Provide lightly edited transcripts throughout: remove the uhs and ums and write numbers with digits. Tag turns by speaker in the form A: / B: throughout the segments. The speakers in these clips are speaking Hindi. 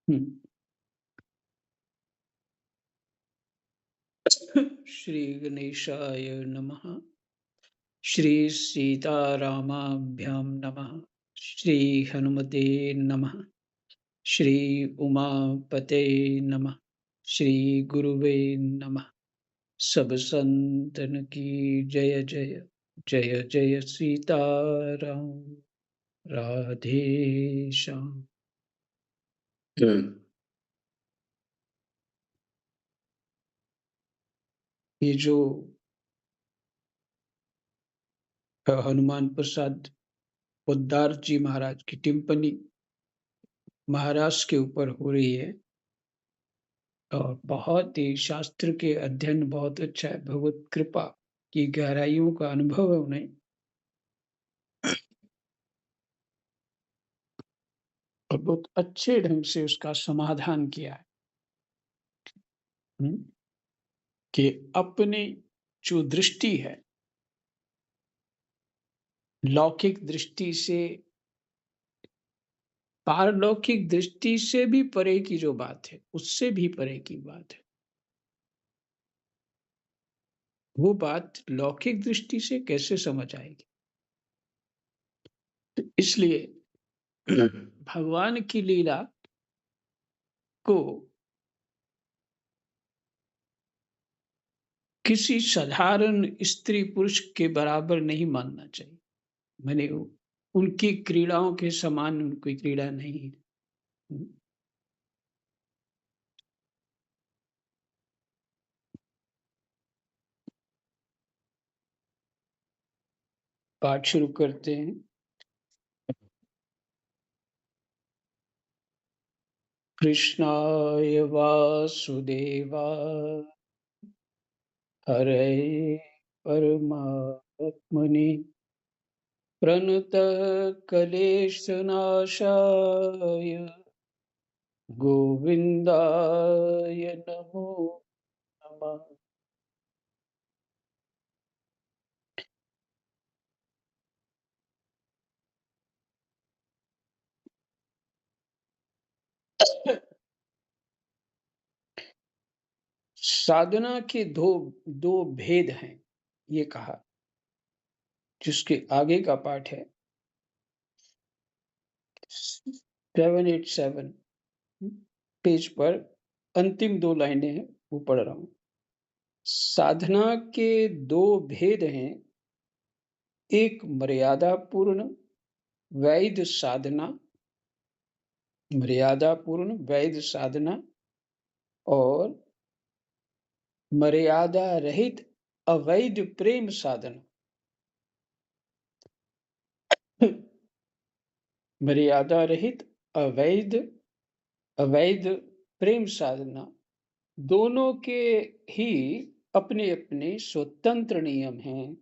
A: हुँ। श्री गणेशाय नमः। श्री सीतारामाभ्यां नमः। श्री हनुमते नमः। श्री उमापते नमः। श्री गुरुवे नमः। सब संतन की जय जय। जय जय सीताराम। राधे श्याम। ये जो हनुमान प्रसाद पोद्दार जी महाराज की टिप्पणी महाराष्ट्र के ऊपर हो रही है, और बहुत ही शास्त्र के अध्ययन बहुत अच्छा है। भगवत कृपा की गहराइयों का अनुभव है उन्हें, और बहुत अच्छे ढंग से उसका समाधान किया है। हम्म, कि अपनी जो दृष्टि है, लौकिक दृष्टि से, पारलौकिक दृष्टि से भी परे की जो बात है, उससे भी परे की बात है, वो बात लौकिक दृष्टि से कैसे समझ आएगी। तो इसलिए भगवान की लीला को किसी साधारण स्त्री पुरुष के बराबर नहीं मानना चाहिए। मैंने उनकी क्रीड़ाओं के समान उनकी क्रीड़ा नहीं है। पाठ शुरू करते हैं। कृष्णाय वासुदेवाय हरये परमात्मने प्रणतः क्लेशनाशाय गोविन्दाय नमो नमः। साधना के दो दो भेद हैं, ये कहा। जिसके आगे का पाठ है 787 पेज पर, अंतिम दो लाइनें हैं, वो पढ़ रहा हूं। साधना के दो भेद हैं, एक मर्यादा पूर्ण वैध साधना, मर्यादा पूर्ण वैध साधना, और मर्यादा रहित अवैध प्रेम साधना। मर्यादा रहित अवैध अवैध प्रेम साधना, दोनों के ही अपने अपने स्वतंत्र नियम हैं।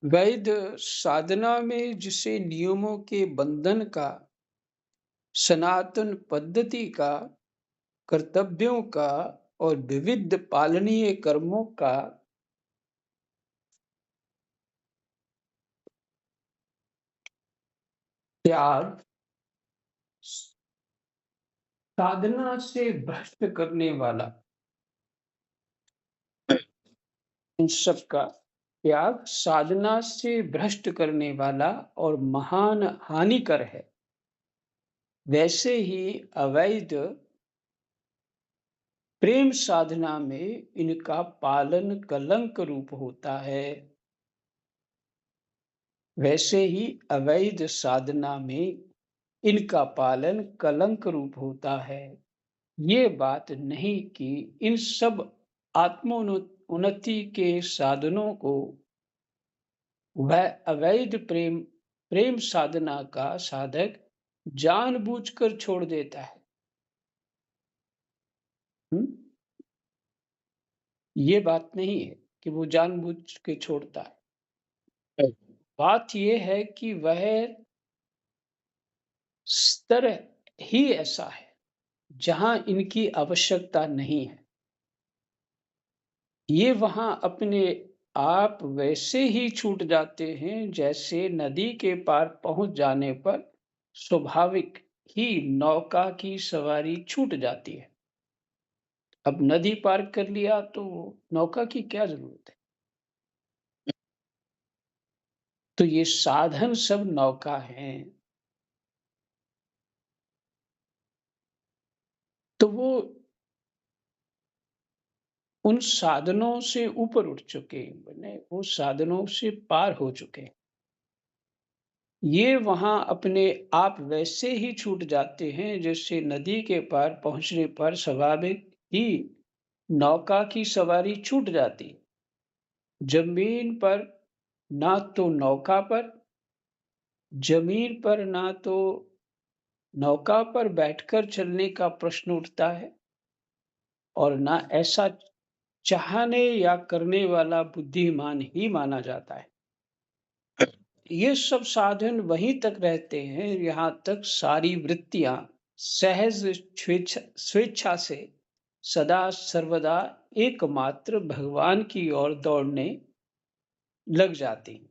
A: वैध साधना में जिसे नियमों के बंधन का, सनातन पद्धति का, कर्तव्यों का और विविध पालनीय कर्मों का त्याग साधना से भ्रष्ट करने वाला, इन सब का त्याग साधना से भ्रष्ट करने वाला और महान हानिकर है। वैसे ही अवैध प्रेम साधना में इनका पालन कलंक रूप होता है। वैसे ही अवैध साधना में इनका पालन कलंक रूप होता है। ये बात नहीं कि इन सब आत्मोन्नति के साधनों को वह अवैध प्रेम प्रेम साधना का साधक जानबूझकर छोड़ देता है। हुँ? ये बात नहीं है कि वो जानबूझ के छोड़ता है। बात ये है कि वह स्तर ही ऐसा है जहां इनकी आवश्यकता नहीं है। ये वहां अपने आप वैसे ही छूट जाते हैं जैसे नदी के पार पहुंच जाने पर स्वाभाविक ही नौका की सवारी छूट जाती है। अब नदी पार कर लिया तो नौका की क्या जरूरत है? तो ये साधन सब नौका हैं। तो वो उन साधनों से ऊपर उठ चुके हैं, माने वो साधनों से पार हो चुके हैं। ये वहां अपने आप वैसे ही छूट जाते हैं जैसे नदी के पार पहुंचने पर स्वाभाविक ही नौका की सवारी छूट जाती है। जमीन पर ना तो नौका पर, जमीन पर ना तो नौका पर बैठकर चलने का प्रश्न उठता है और ना ऐसा चाहने या करने वाला बुद्धिमान ही माना जाता है। ये सब साधन वहीं तक रहते हैं यहाँ तक सारी वृत्तियां सहज स्वेच्छा से सदा सर्वदा एकमात्र भगवान की ओर दौड़ने लग जाती हैं।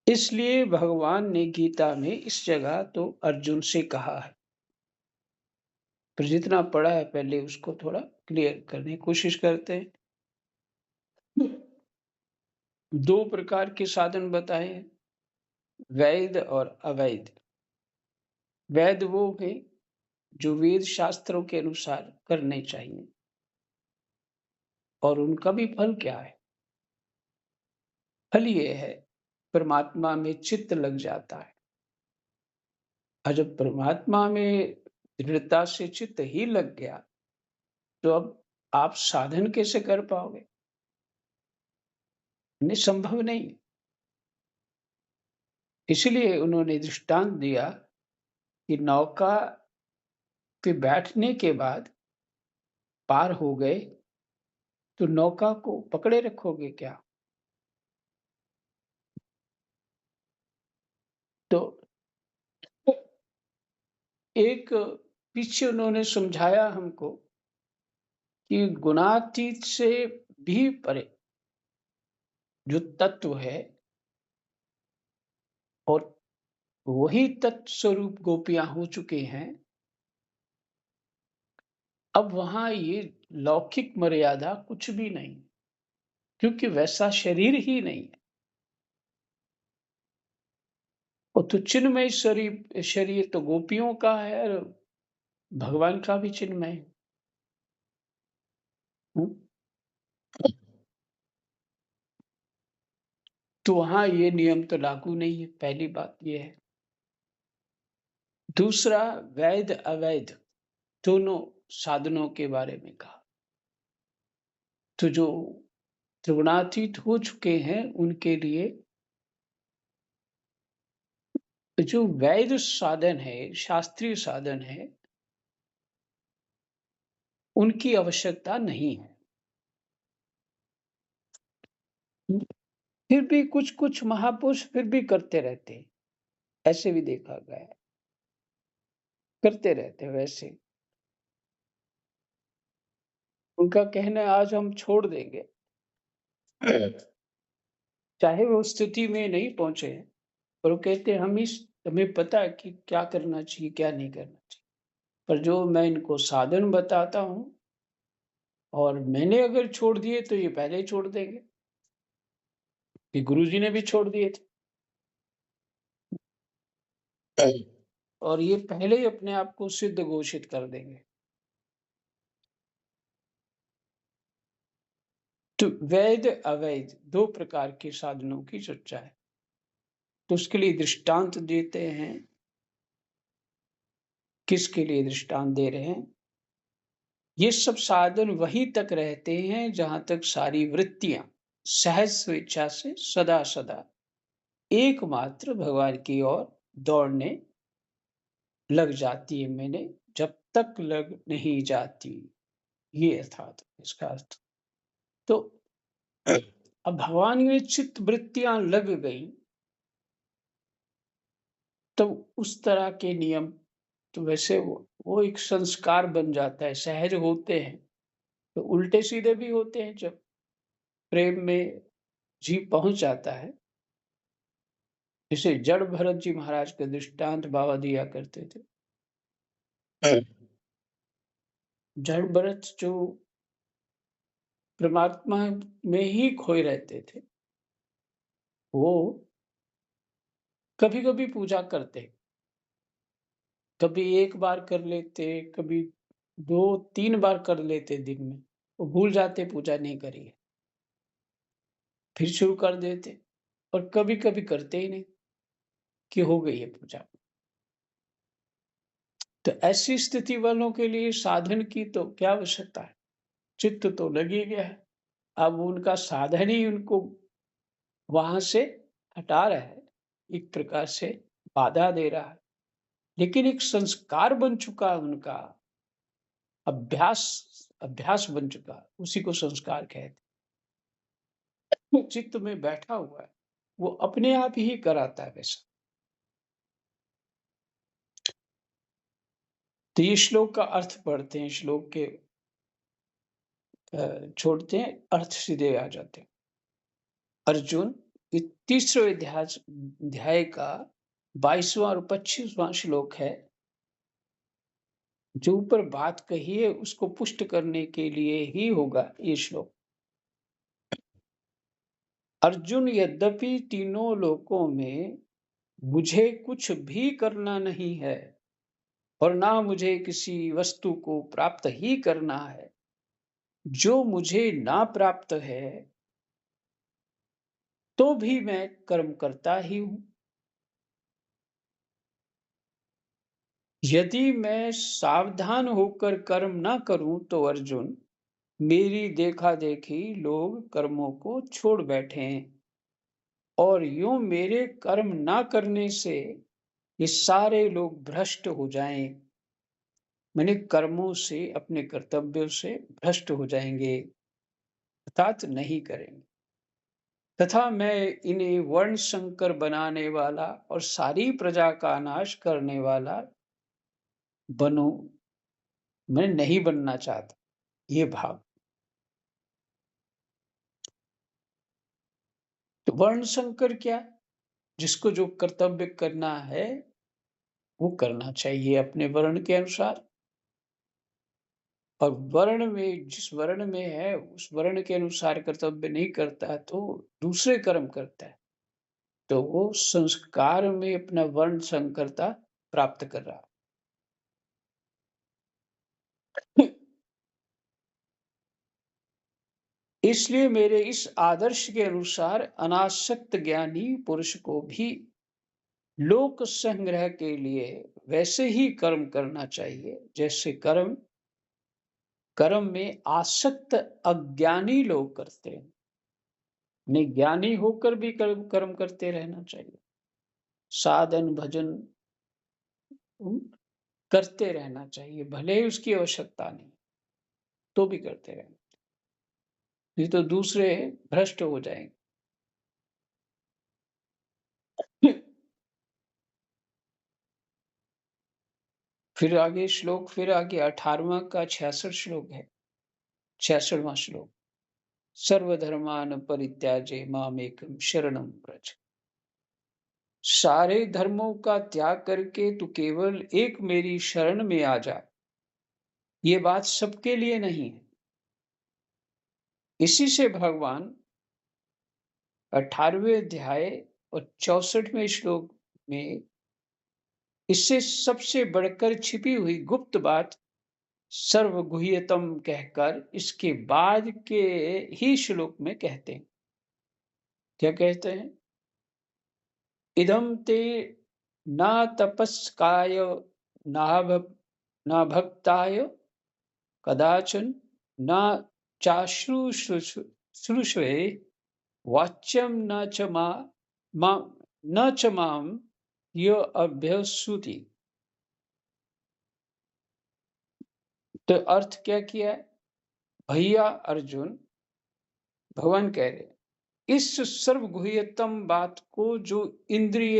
A: इसलिए भगवान ने गीता में इस जगह तो अर्जुन से कहा है, पर जितना पढ़ा है पहले उसको थोड़ा क्लियर करने की कोशिश करते हैं। दो प्रकार के साधन बताए हैं, वैध और अवैध। वैध वो है जो वेद शास्त्रों के अनुसार करने चाहिए, और उनका भी फल क्या है? फल ये है, परमात्मा में चित्त लग जाता है। और जब परमात्मा में दृढ़ता से चित्त ही लग गया तो अब आप साधन कैसे कर पाओगे? नहीं, संभव नहीं। इसलिए उन्होंने दृष्टांत दिया कि नौका पे बैठने के बाद पार हो गए तो नौका को पकड़े रखोगे क्या? तो एक पीछे उन्होंने समझाया हमको कि गुणातीत से भी परे जो तत्व है, और वही तत्व स्वरूप गोपियां हो चुके हैं। अब वहां ये लौकिक मर्यादा कुछ भी नहीं, क्योंकि वैसा शरीर ही नहीं है। वो तो चिन्मय शरीर शरीर तो गोपियों का है और भगवान का भी चिन्मय है। हम्म? तो वहां ये नियम तो लागू नहीं है, पहली बात ये है। दूसरा, वैध अवैध दोनों साधनों के बारे में कहा। तो जो त्रिगुणातीत हो चुके हैं उनके लिए जो वैध साधन है, शास्त्रीय साधन है, उनकी आवश्यकता नहीं है। फिर भी कुछ कुछ महापुरुष फिर भी करते रहते हैं, ऐसे भी देखा गया है, करते रहते हैं वैसे। उनका कहना है आज हम छोड़ देंगे, चाहे वो स्थिति में नहीं पहुंचे हैं, पर वो कहते हैं हमें पता है कि क्या करना चाहिए क्या नहीं करना चाहिए। पर जो मैं इनको साधन बताता हूँ, और मैंने अगर छोड़ दिए तो ये पहले ही छोड़ देंगे, कि गुरुजी ने भी छोड़ दिए थे और ये पहले ही अपने आप को सिद्ध घोषित कर देंगे। तो वैध अवैध दो प्रकार के साधनों की चर्चा है। तो उसके लिए दृष्टांत देते हैं। किसके लिए दृष्टांत दे रहे हैं? ये सब साधन वहीं तक रहते हैं जहां तक सारी वृत्तियां सहज स्वेच्छा से सदा सदा एकमात्र भगवान की ओर दौड़ने लग जाती है। मैंने जब तक लग नहीं जाती, ये अर्थात इसका अर्थ। तो अब भगवान में चित्त वृत्तियां लग गई तो उस तरह के नियम, तो वैसे वो एक संस्कार बन जाता है, सहज होते हैं। तो उल्टे सीधे भी होते हैं जब प्रेम में जीव पहुंच जाता है। जिसे जड़ भरत जी महाराज के दृष्टांत बाबा दिया करते थे। जड़ भरत जो परमात्मा में ही खोए रहते थे, वो कभी कभी पूजा करते, कभी एक बार कर लेते, कभी 2-3 बार कर लेते दिन में। वो भूल जाते पूजा नहीं करी है, फिर शुरू कर देते, और कभी कभी करते ही नहीं कि हो गई है पूजा। तो ऐसी स्थिति वालों के लिए साधन की तो क्या आवश्यकता है, चित्त तो लग ही गया है। अब उनका साधन ही उनको वहां से हटा रहा है, एक प्रकार से बाधा दे रहा है। लेकिन एक संस्कार बन चुका है उनका, अभ्यास अभ्यास बन चुका है, उसी को संस्कार कहते हैं। चित्त में बैठा हुआ है, वो अपने आप ही कराता है वैसा। तो ये श्लोक का अर्थ पढ़ते हैं, श्लोक के छोड़ते हैं, अर्थ सीधे आ जाते हैं। अर्जुन, ये तीसरे अध्याय का 22वां और 25वां श्लोक है। जो ऊपर बात कही है उसको पुष्ट करने के लिए ही होगा ये श्लोक। अर्जुन, यद्यपि तीनों लोकों में मुझे कुछ भी करना नहीं है और ना मुझे किसी वस्तु को प्राप्त ही करना है, जो मुझे ना प्राप्त है तो भी मैं कर्म करता ही हूं। यदि मैं सावधान होकर कर्म ना करूं तो अर्जुन, मेरी देखा देखी लोग कर्मों को छोड़ बैठे हैं, और यूं मेरे कर्म ना करने से ये सारे लोग भ्रष्ट हो जाएं। मैंने कर्मों से, अपने कर्तव्यों से भ्रष्ट हो जाएंगे, अर्थात नहीं करेंगे। तथा मैं इन्हें वर्ण संकर बनाने वाला और सारी प्रजा का नाश करने वाला बनूं, मैं नहीं बनना चाहता। ये भाव। तो वर्ण संकर क्या? जिसको जो कर्तव्य करना है वो करना चाहिए अपने वर्ण के अनुसार, और वर्ण में, जिस वर्ण में है उस वर्ण के अनुसार कर्तव्य नहीं करता तो दूसरे कर्म करता है, तो वो संस्कार में अपना वर्ण संकरता प्राप्त कर रहा है। इसलिए मेरे इस आदर्श के अनुसार अनासक्त ज्ञानी पुरुष को भी लोक संग्रह के लिए वैसे ही कर्म करना चाहिए जैसे कर्म कर्म में आसक्त अज्ञानी लोग करते हैं। नहीं, ज्ञानी होकर भी कर्म कर्म करते रहना चाहिए। साधन भजन करते रहना चाहिए, भले ही उसकी आवश्यकता नहीं तो भी करते रहना, नहीं तो दूसरे भ्रष्ट हो जाएंगे। फिर आगे 18वां का 66 श्लोक है। 66वां श्लोक, सर्वधर्मान परित्याजे मामेकम शरणम व्रज। सारे धर्मों का त्याग करके तू केवल एक मेरी शरण में आ जा। ये बात सबके लिए नहीं है। इसी से भगवान 18वें अध्याय और 64वें श्लोक में इससे सबसे बढ़कर छिपी हुई गुप्त बात सर्वगुह्यतम कहकर इसके बाद के ही श्लोक में कहते हैं। क्या कहते हैं? इदम ते न तपस्काय न भक्ताय कदाचन न चाश्रुषुषे वाच्यम न च न च माम य अभ्यसुति। तो अर्थ क्या किया है? भैया अर्जुन, भगवान कह रहे इस सर्वगुह्यतम बात को जो इंद्रिय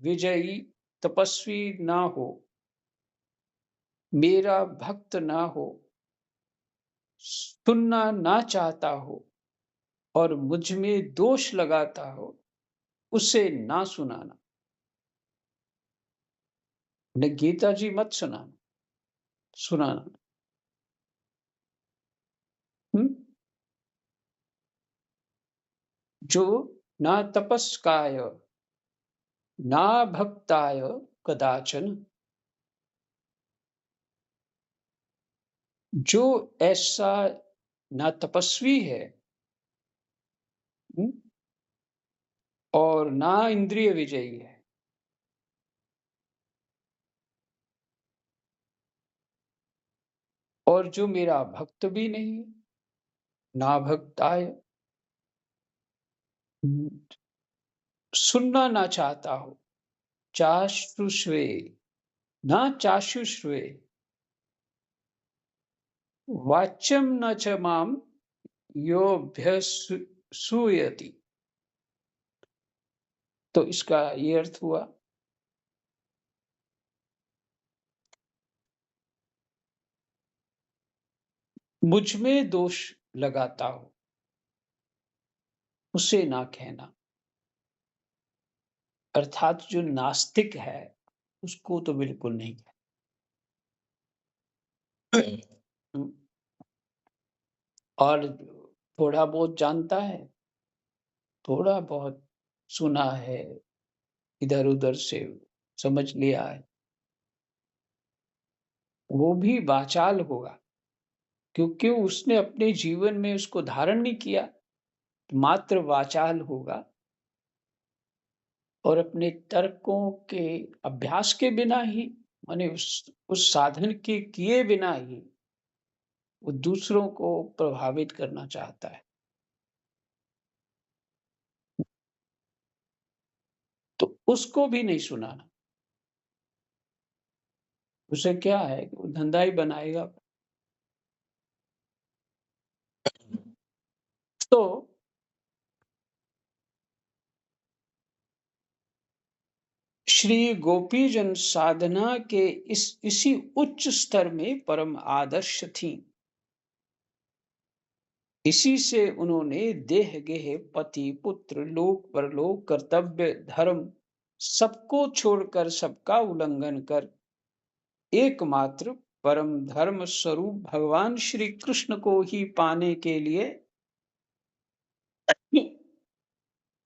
A: विजयी तपस्वी ना हो, मेरा भक्त ना हो, सुनना ना चाहता हो और मुझ में दोष लगाता हो, उसे ना सुनाना। ने गीता जी मत सुनाना। हुँ? जो ना तपस्काय, ना भक्ताय कदाचन, जो ऐसा ना तपस्वी है, हुँ? और ना इंद्रिय विजयी है, और जो मेरा भक्त भी नहीं है, ना भक्ताय, हुँ, सुनना ना चाहता हो, चाशुष्वे, ना चाशुष्वे, वाच्यं न च मां योऽभ्यसूयति। तो इसका ये अर्थ हुआ, मुझ में दोष लगाता हो, उसे ना कहना। अर्थात जो नास्तिक है, उसको तो बिल्कुल नहीं कहना। और थोड़ा बहुत जानता है, थोड़ा बहुत सुना है, इधर-उधर से समझ लिया है, वो भी वाचाल होगा, क्योंकि उसने अपने जीवन में उसको धारण नहीं किया, मात्र वाचाल होगा और अपने तर्कों के अभ्यास के बिना ही, माने उस साधन के किए बिना ही वो दूसरों को प्रभावित करना चाहता है। तो उसको भी नहीं सुनाना। उसे क्या है कि वो धंधा ही बनाएगा। तो श्री गोपीजन साधना के इसी उच्च स्तर में परम आदर्श थीं। इसी से उन्होंने देह गेह पति पुत्र लोक परलोक कर्तव्य धर्म सबको छोड़कर सबका उल्लंघन कर एकमात्र परम धर्म स्वरूप भगवान श्री कृष्ण को ही पाने के लिए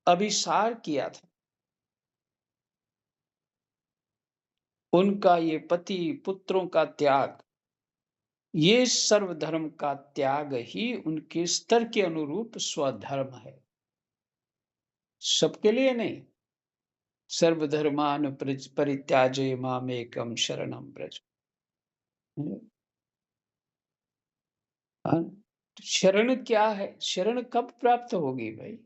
A: अभिसार किया था। उनका ये पति पुत्रों का त्याग, ये सर्वधर्म का त्याग ही उनके स्तर के अनुरूप स्वधर्म है, सबके लिए नहीं। सर्वधर्मान परित्याज्य मामेकम शरणम व्रज। हाँ, तो शरण क्या है? शरण कब प्राप्त होगी भाई?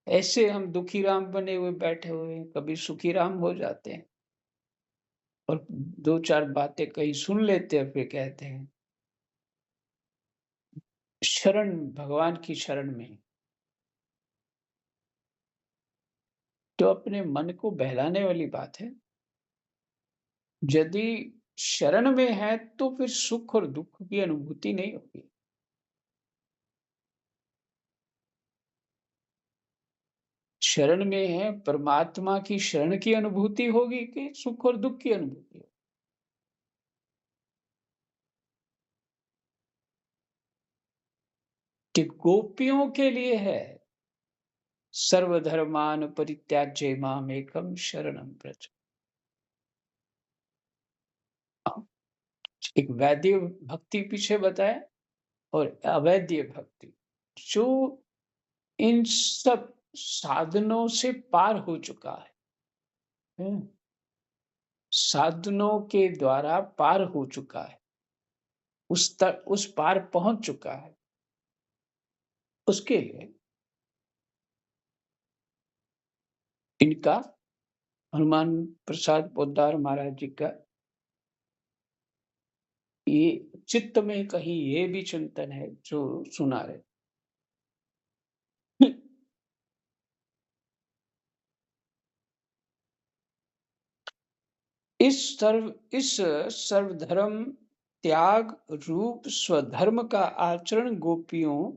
A: ऐसे हम दुखी राम बने हुए बैठे हुए हैं, कभी सुखी राम हो जाते हैं और दो चार बातें कहीं सुन लेते हैं, फिर कहते हैं शरण भगवान की शरण में। तो अपने मन को बहलाने वाली बात है। यदि शरण में है तो फिर सुख और दुख की अनुभूति नहीं होगी। शरण में है, परमात्मा की शरण की अनुभूति होगी कि सुख और दुख की अनुभूति होगी? कि गोपियों के लिए है, सर्वधर्मान परित्याज्य मामेकम शरणम व्रज। एक वैद्य भक्ति पीछे बताया और अवैद्य भक्ति, जो इन सब साधनों से पार हो चुका है, हम्म, साधनों के द्वारा पार हो चुका है, उस पार पहुंच चुका है, उसके लिए इनका हनुमान प्रसाद पोद्दार महाराज जी का ये चित्त में कहीं ये भी चिंतन है जो सुना रहे। इस सर्वधर्म त्याग रूप स्वधर्म का आचरण गोपियों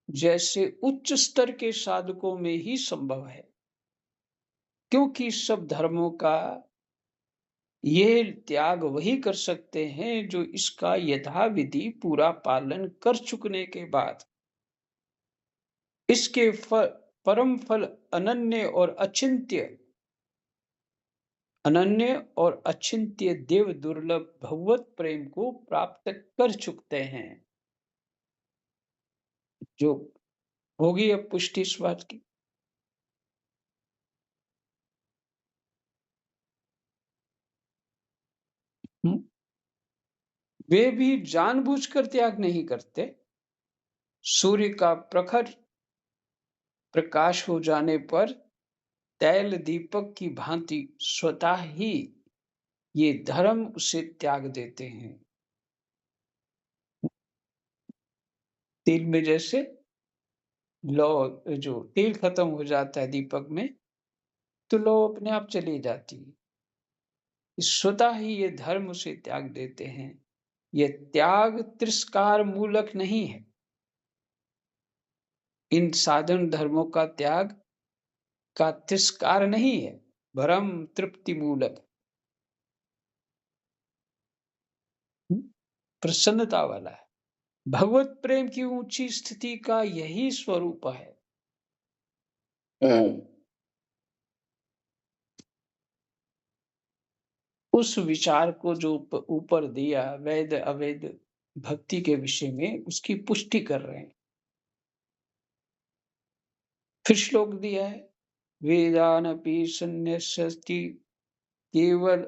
A: जैसे उच्च स्तर के साधकों में ही संभव है, क्योंकि सब धर्मों का ये त्याग वही कर सकते हैं जो इसका यथाविधि पूरा पालन कर चुकने के बाद इसके परम फल अनन्य और अचिंत्य देव दुर्लभ भगवत प्रेम को प्राप्त कर चुकते हैं। जो होगी अब पुष्टि इस बात की। हम्म, वे भी जानबूझकर त्याग नहीं करते। सूर्य का प्रखर प्रकाश हो जाने पर तैल दीपक की भांति स्वतः ही ये धर्म उसे त्याग देते हैं। तेल में जैसे लौ जो तेल खत्म हो जाता है दीपक में, तो लौ अपने आप चली जाती है। स्वतः ही ये धर्म उसे त्याग देते हैं। ये त्याग तिरस्कार मूलक नहीं है। इन साधन धर्मों का त्याग का तिरस्कार नहीं है, परम तृप्ति मूलक, प्रसन्नता वाला है। भगवत प्रेम की ऊंची स्थिति का यही स्वरूप है। उस विचार को जो ऊपर दिया वैध अवैध भक्ति के विषय में, उसकी पुष्टि कर रहे हैं। फिर श्लोक दिया है, वेदानपि संन्यस्यति केवल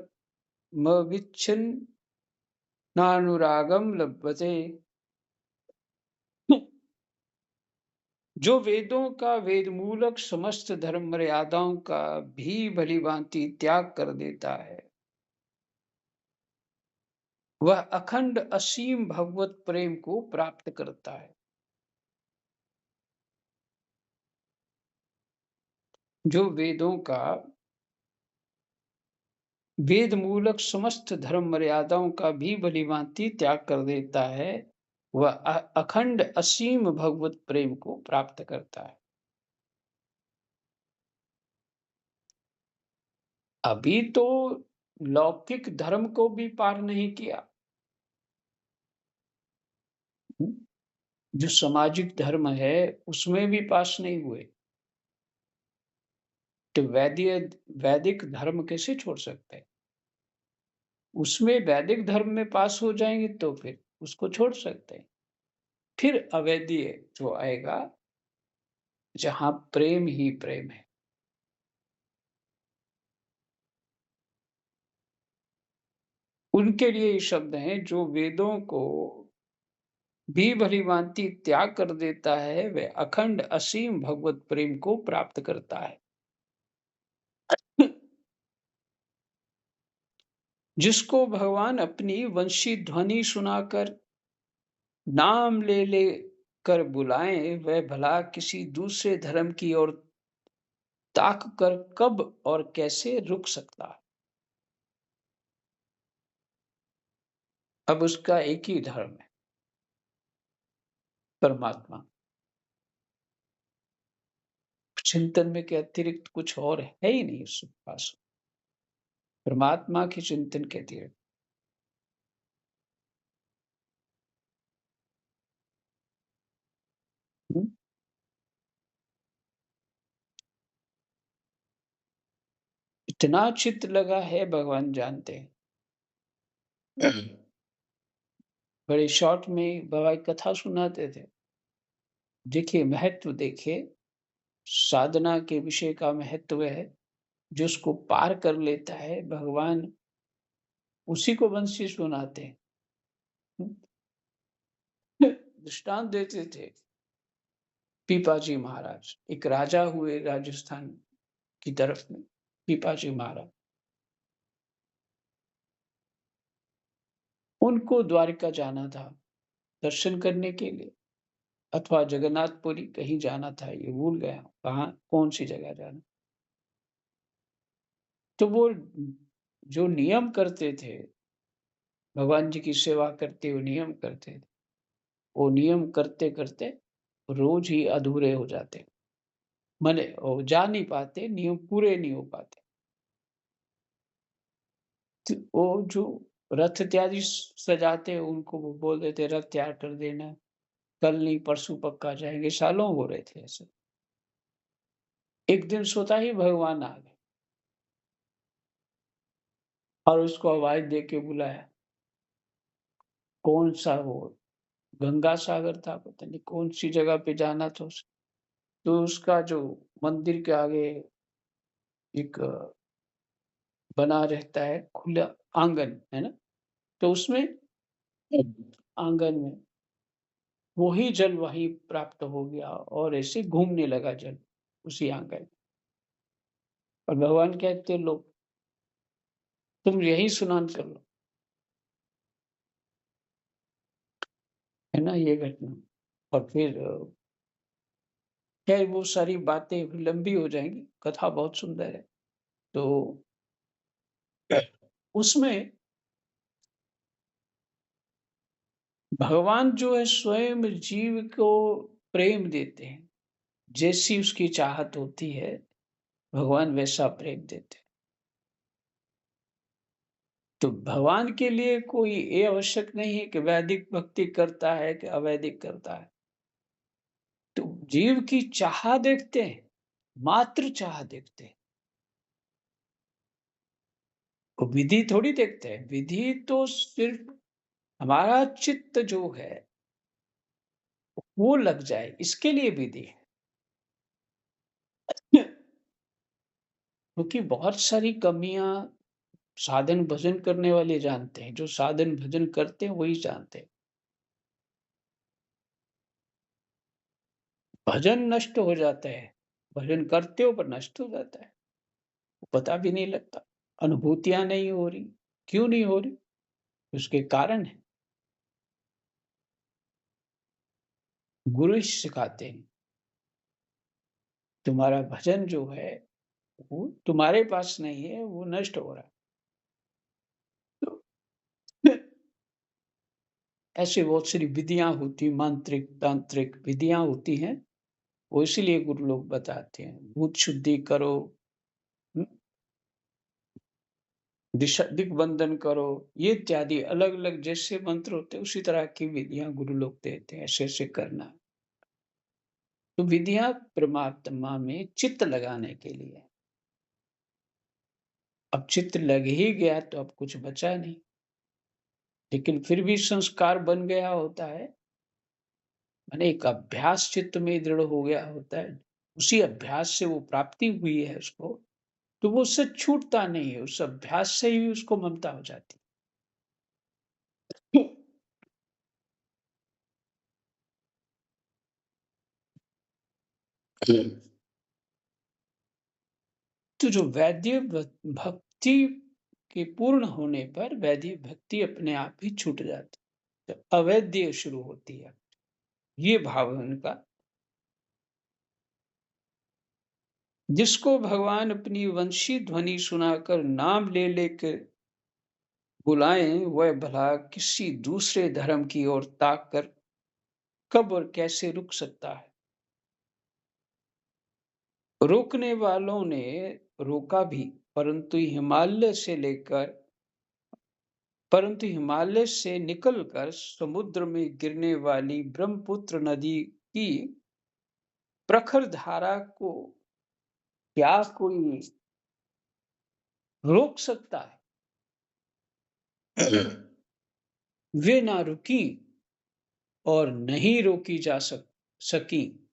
A: नानुरागम लभते। जो वेदों का वेद मूलक समस्त धर्म मर्यादाओं का भी भली भांति त्याग कर देता है, वह अखंड असीम भगवत प्रेम को प्राप्त करता है। जो वेदों का वेद मूलक समस्त धर्म मर्यादाओं का भी भलीभांति त्याग कर देता है, वह अखंड असीम भगवत प्रेम को प्राप्त करता है। अभी तो लौकिक धर्म को भी पार नहीं किया। जो सामाजिक धर्म है उसमें भी पास नहीं हुए, तो वैदिक धर्म कैसे छोड़ सकते हैं? उसमें वैदिक धर्म में पास हो जाएंगे तो फिर उसको छोड़ सकते हैं। फिर अवैधीय जो आएगा, जहां प्रेम ही प्रेम है। उनके लिए ये शब्द हैं, जो वेदों को भी भलीभांति त्याग कर देता है, वह अखंड असीम भगवत प्रेम को प्राप्त करता है। जिसको भगवान अपनी वंशी ध्वनि सुनाकर नाम ले ले कर बुलाएं, वह भला किसी दूसरे धर्म की ओर ताक कर कब और कैसे रुक सकता है? अब उसका एक ही धर्म है, परमात्मा। चिंतन में के अतिरिक्त कुछ और है ही नहीं उसके पास, परमात्मा के चिंतन के अतिरिक्त। हम्म, इतना चित्त लगा है भगवान जानते हैं। बड़े शॉर्ट में बाबा एक कथा सुनाते थे। देखिए महत्व, देखिए साधना के विषय का महत्व है। जो उसको पार कर लेता है, भगवान उसी को बंसी सुनाते हैं। दृष्टांत देते थे। पीपाजी महाराज एक राजा हुए राजस्थान की तरफ में। पीपाजी महाराज, उनको द्वारिका जाना था दर्शन करने के लिए, अथवा जगन्नाथपुरी कहीं जाना था, ये भूल गया कहाँ कौन सी जगह जाना। तो वो जो नियम करते थे, भगवान जी की सेवा करते हुए नियम करते थे। वो नियम करते-करते रोज़ ही अधूरे हो जाते। माने वो जा नहीं पाते, नियम पूरे नहीं हो पाते। तो वो जो रथ इत्यादि सजाते हैं उनको वो बोल देते रथ तैयार कर देना, कल नहीं परसों पक्का जाएँगे, सालों हो रहे थे ऐसे। एक दिन सोता ही भगवान आ गए और उसको आवाज़ दे के बुलाया। कौन-सा वो गंगा सागर था, पता नहीं कौन-सी जगह पे जाना था उसे। तो उसका जो मंदिर के आगे एक बना रहता है खुला आंगन, है ना? तो उसमें आंगन में वही जल वहीं प्राप्त हो गया और ऐसे घूमने लगा जल उसी आंगन में। और भगवान कहते लो तुम यही स्नान कर लो, है ना ये घटना। और फिर खैर वो सारी बातें लंबी हो जाएँगी, कथा बहुत सुंदर है। तो उसमें भगवान जो है स्वयं जीव को प्रेम देते हैं। जैसी उसकी चाहत होती है, भगवान वैसा प्रेम देते हैं। तो भगवान के लिए कोई ये आवश्यक नहीं है कि वैदिक भक्ति करता है कि अवैदिक करता है। तो जीव की चाह देखते हैं, मात्र चाह देखते हैं। वो विधि थोड़ी देखते हैं, विधि तो सिर्फ हमारा चित्त जो है, वो लग जाए इसके लिए विधि है। क्योंकि बहुत सारी कमियाँ साधन भजन करने वाले जानते हैं, जो साधन भजन करते हैं वही जानते हैं। भजन नष्ट हो जाता है, भजन करते हो पर नष्ट हो जाता है, पता भी नहीं लगता, अनुभूतियाँ नहीं हो रही, क्यों नहीं हो रही? उसके कारण है, गुरु ही सिखाते हैं, तुम्हारा भजन जो है, वो तुम्हारे पास नहीं है, वो नष्ट हो रहा है। तो ऐसी बहुत सारी विधियाँ होती, मांत्रिक, तांत्रिक विधियाँ होती हैं, वो इसीलिए गुरु लोग बताते हैं, भूत शुद्धि करो, हुँ, दिग्बंधन करो, ये इत्यादि अलग-अलग जैसे मंत्र होते हैं, उसी तरह की विधियाँ गुरु लोग देते हैं, ऐसे-ऐसे करना है। तो विधियाँ परमात्मा में चित्त लगाने के लिए है। अब चित्त लग ही गया तो अब कुछ बचा नहीं, लेकिन फिर भी संस्कार बन गया होता है, माने एक अभ्यास चित्त में दृढ़ हो गया होता है, उसी अभ्यास से वो प्राप्ति हुई है उसको, तो वो उससे छूटता नहीं है, उस अभ्यास से ही उसको ममता हो जाती है। तो जो वैद्य भक्ति के पूर्ण होने पर वैदिक भक्ति अपने आप ही छूट जाती है। तो अवैद्य शुरू होती है। ये भाव है उनका। जिसको भगवान अपनी वंशी ध्वनि सुनाकर नाम ले लेकर बुलाएं, वह भला किसी दूसरे धर्म की ओर ताक कर कब और कैसे रुक सकता है। रोकने वालों ने रोका भी, परंतु हिमालय से निकलकर समुद्र में गिरने वाली ब्रह्मपुत्र नदी की प्रखर धारा को क्या कोई रोक सकता है? वे ना रुकी और नहीं रोकी जा सकी।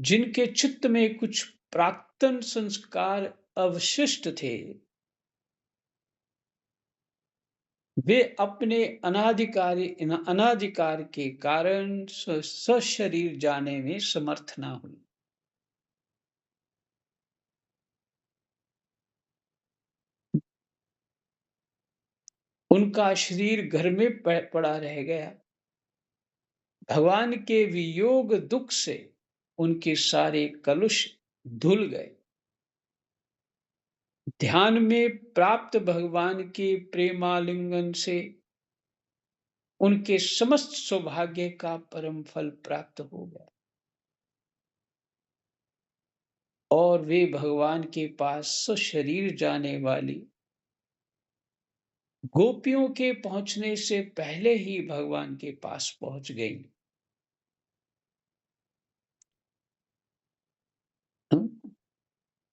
A: जिनके चित्त में कुछ प्राक्तन संस्कार अवशिष्ट थे, वे अपने अनाधिकार के कारण सशरीर जाने में समर्थ ना हुए। उनका शरीर घर में पड़ा रह गया। भगवान के वियोग दुख से उनके सारे कलुष धुल गए। ध्यान में प्राप्त भगवान के प्रेमालिंगन से उनके समस्त सौभाग्य का परम फल प्राप्त हो गया और वे भगवान के पास सशरीर जाने वाली गोपियों के पहुंचने से पहले ही भगवान के पास पहुंच गई।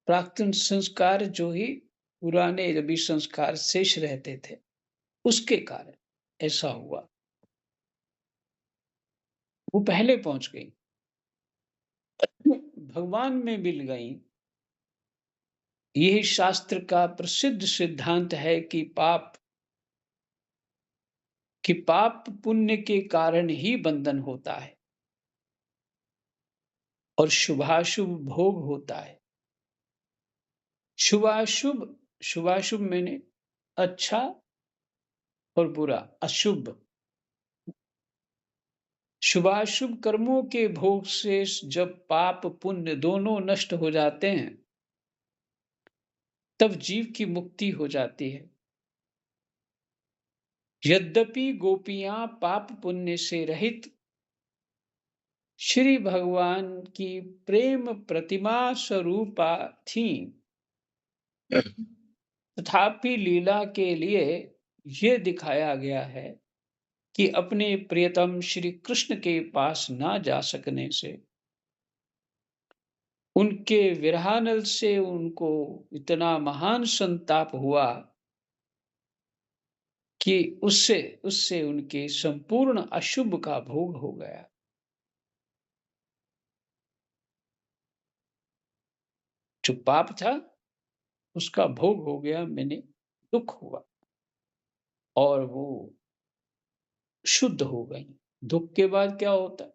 A: प्राक्तन संस्कार जो ही पुराने अभी संस्कार शेष रहते थे, उसके कारण ऐसा हुआ। वो पहले पहुंच गई, भगवान में मिल गई। यही शास्त्र का प्रसिद्ध सिद्धांत है कि पाप पुण्य के कारण ही बंधन होता है और शुभाशुभ भोग होता है। शुभाशुभ शुभाशुभ मैंने अच्छा और बुरा, अशुभ। शुभाशुभ कर्मों के भोग से जब पाप पुण्य दोनों नष्ट हो जाते हैं, तब जीव की मुक्ति हो जाती है। यद्यपि गोपियां पाप पुण्य से रहित श्री भगवान की प्रेम प्रतिमा स्वरूपा थीं, तथापि लीला के लिए यह दिखाया गया है कि अपने प्रियतम श्री कृष्ण के पास ना जा सकने से, उनके विरहानल से उनको इतना महान संताप हुआ कि उससे उससे उनके संपूर्ण अशुभ का भोग हो गया। जो पाप था उसका भोग हो गया, मैंने दुख हुआ और वो शुद्ध हो गई। दुख के बाद क्या होता है?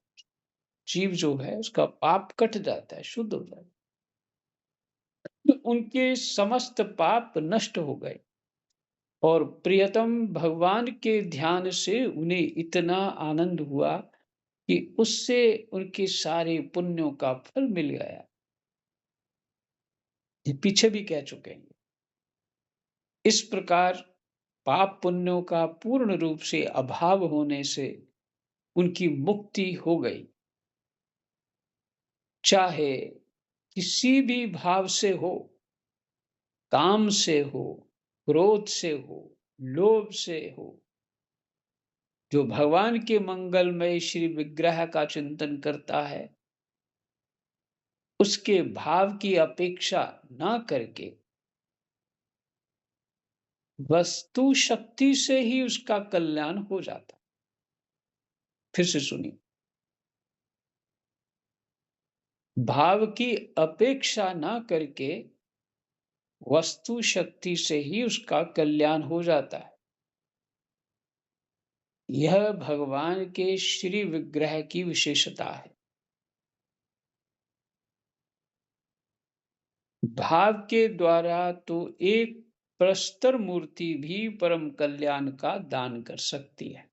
A: जीव जो है उसका पाप कट जाता है, शुद्ध हो जाता है। तो उनके समस्त पाप नष्ट हो गए और प्रियतम भगवान के ध्यान से उन्हें इतना आनंद हुआ कि उससे उनके सारे पुण्यों का फल मिल गया। ये पीछे भी कह चुके हैं। इस प्रकार पाप पुण्यों का पूर्ण रूप से अभाव होने से उनकी मुक्ति हो गई। चाहे किसी भी भाव से हो, काम से हो, क्रोध से हो, लोभ से हो, जो भगवान के मंगलमय श्री विग्रह का चिंतन करता है, उसके भाव की अपेक्षा ना करके वस्तु शक्ति से ही उसका कल्याण हो जाता। फिर से सुनिए, भाव की अपेक्षा ना करके वस्तु शक्ति से ही उसका कल्याण हो जाता है। यह भगवान के श्री विग्रह की विशेषता है। भाव के द्वारा तो एक प्रस्तर मूर्ति भी परम कल्याण का दान कर सकती है।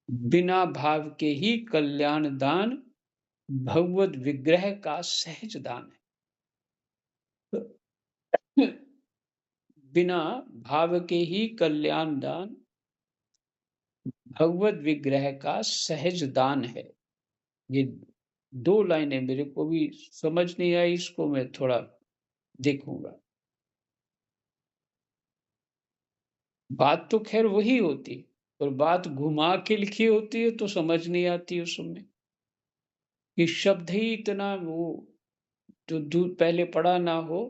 A: बिना भाव के ही कल्याण दान भगवत विग्रह का सहज दान है। बिना भाव के ही कल्याण दान भगवत विग्रह का सहज दान है। ये 2 लाइनें मेरे को भी समझ नहीं आई, इसको मैं थोड़ा देखूंगा। बात तो खैर वही होती, और बात घुमा के लिखी होती है तो समझ नहीं आती उस समय। कि शब्द ही इतना वो जो दूर पहले पढ़ा ना हो,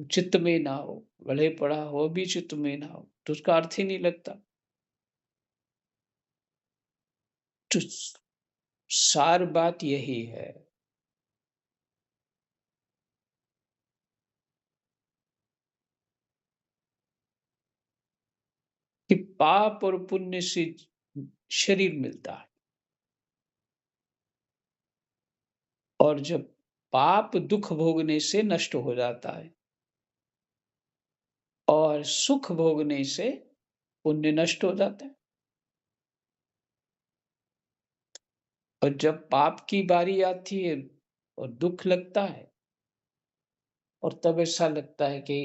A: चित्त में ना हो, भले पढ़ा हो भी चित्त में ना हो, तो उसका अर्थ ही नहीं लगता। तो सार बात यही है कि पाप और पुण्य से शरीर मिलता है, और जब पाप दुख भोगने से नष्ट हो जाता है और सुख भोगने से पुण्य नष्ट हो जाता है। और जब पाप की बारी आती है और दुख लगता है, और तब ऐसा लगता है कि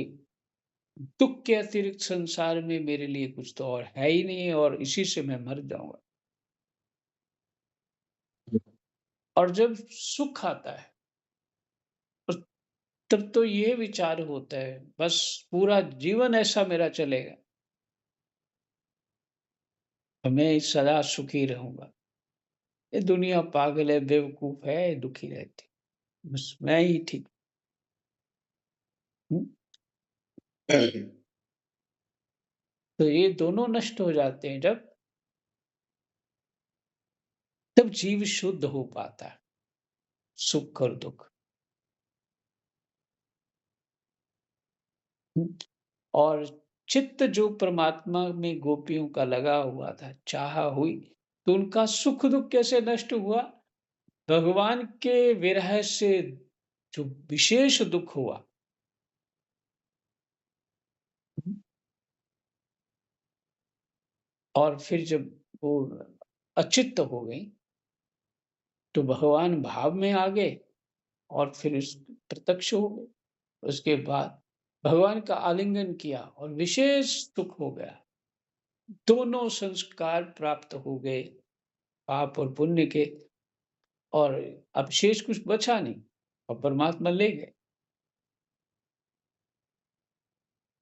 A: दुःख के अतिरिक्त संसार में मेरे लिए कुछ तो और है ही नहीं और इसी से मैं मर जाऊँगा। और जब सुख आता है, और तब तो ये विचार होता है, बस पूरा जीवन ऐसा मेरा चलेगा, और मैं सदा सुखी रहूँगा। ये दुनिया पागल है, बेवकूफ़ है, दुखी रहती है। बस मैं ही ठीक हूँ। तो ये दोनों नष्ट हो जाते हैं जब, तब जीव शुद्ध हो पाता है, सुख और दुःख। हुँ, और चित्त जो परमात्मा में गोपियों का लगा हुआ था, चाह हुई, तो उनका सुख-दुःख कैसे नष्ट हुआ? भगवान के विरह से जो विशेष दुःख हुआ, और फिर जब वो अचित्त हो गई, तो भगवान भाव में आ गए और फिर इस प्रत्यक्ष हो गए। उसके बाद भगवान का आलिंगन किया और विशेष सुख हो गया। दोनों संस्कार प्राप्त हो गए, पाप और पुण्य के, और अब शेष कुछ बचा नहीं, और परमात्मा ले गए।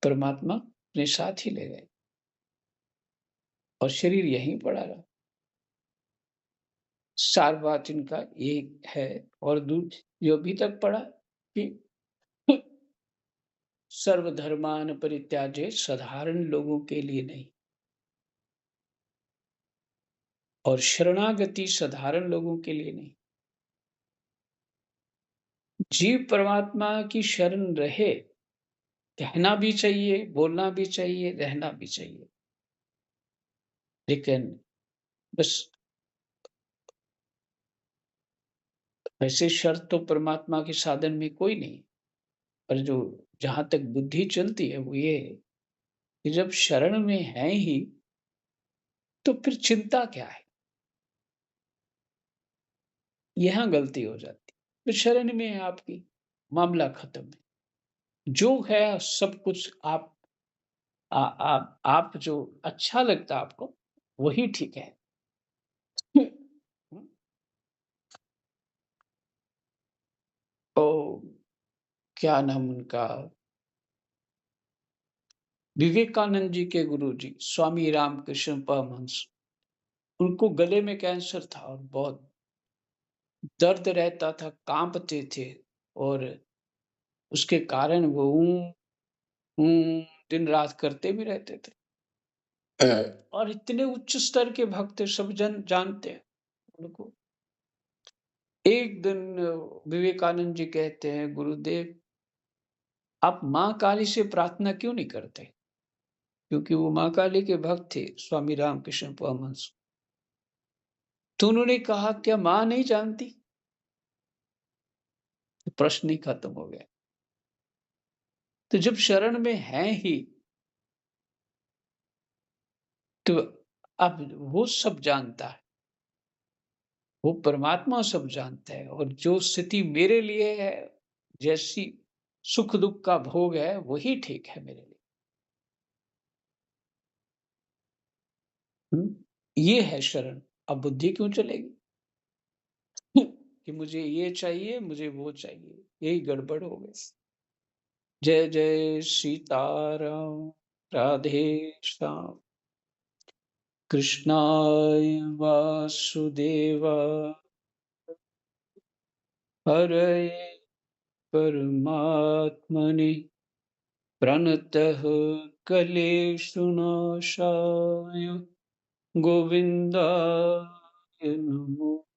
A: परमात्मा अपने साथ ही ले गए और शरीर यहीं पड़ा रहा। सार बात इनका ये है। और जो अभी तक पढ़ा कि सर्वधर्मान परित्याज्य, साधारण लोगों के लिए नहीं, और शरणागति साधारण लोगों के लिए नहीं। जीव परमात्मा की शरण रहे, कहना भी चाहिए, बोलना भी चाहिए, रहना भी चाहिए। लेकिन बस ऐसे शर्त तो परमात्मा के साधन में कोई नहीं। पर जो जहाँ तक बुद्धि चलती है वो ये है कि जब शरण में हैं ही, तो फिर चिंता क्या है? यहाँ गलती हो जाती है। तो शरण में है आपकी, मामला खत्म है। जो है सब कुछ आप जो अच्छा लगता है आपको, वही ठीक है। तो क्या नाम उनका, विवेकानंद जी के गुरुजी स्वामी रामकृष्ण परमहंस, उनको गले में कैंसर था और बहुत दर्द रहता था, काँपते थे, और उसके कारण वो ऊँ दिन-रात करते भी रहते थे। और इतने उच्च स्तर के भक्त थे, सब जन जानते हैं उनको। एक दिन विवेकानंद जी कहते हैं, गुरुदेव आप माँ काली से प्रार्थना क्यों नहीं करते? क्योंकि वो माँ काली के भक्त थे, स्वामी रामकृष्ण परमहंस। तो उन्होंने कहा, क्या माँ नहीं जानती? तो प्रश्न ही खत्म हो गया। तो जब शरण में हैं ही, तो अब वो सब जानता है, वो परमात्मा सब जानता है, और जो स्थिति मेरे लिए है, जैसी सुख-दुःख का भोग है, वही ठीक है मेरे लिए। हुँ? ये है शरण। अब बुद्धि क्यों चलेगी? कि मुझे ये चाहिए, मुझे वो चाहिए, यही गड़बड़ हो गई। जय जय सीताराम, राधे श्याम, कृष्णाय वासुदेवाय, हरये परमात्मने, प्रणतः क्लेशनाशाय गोविन्दाय नमो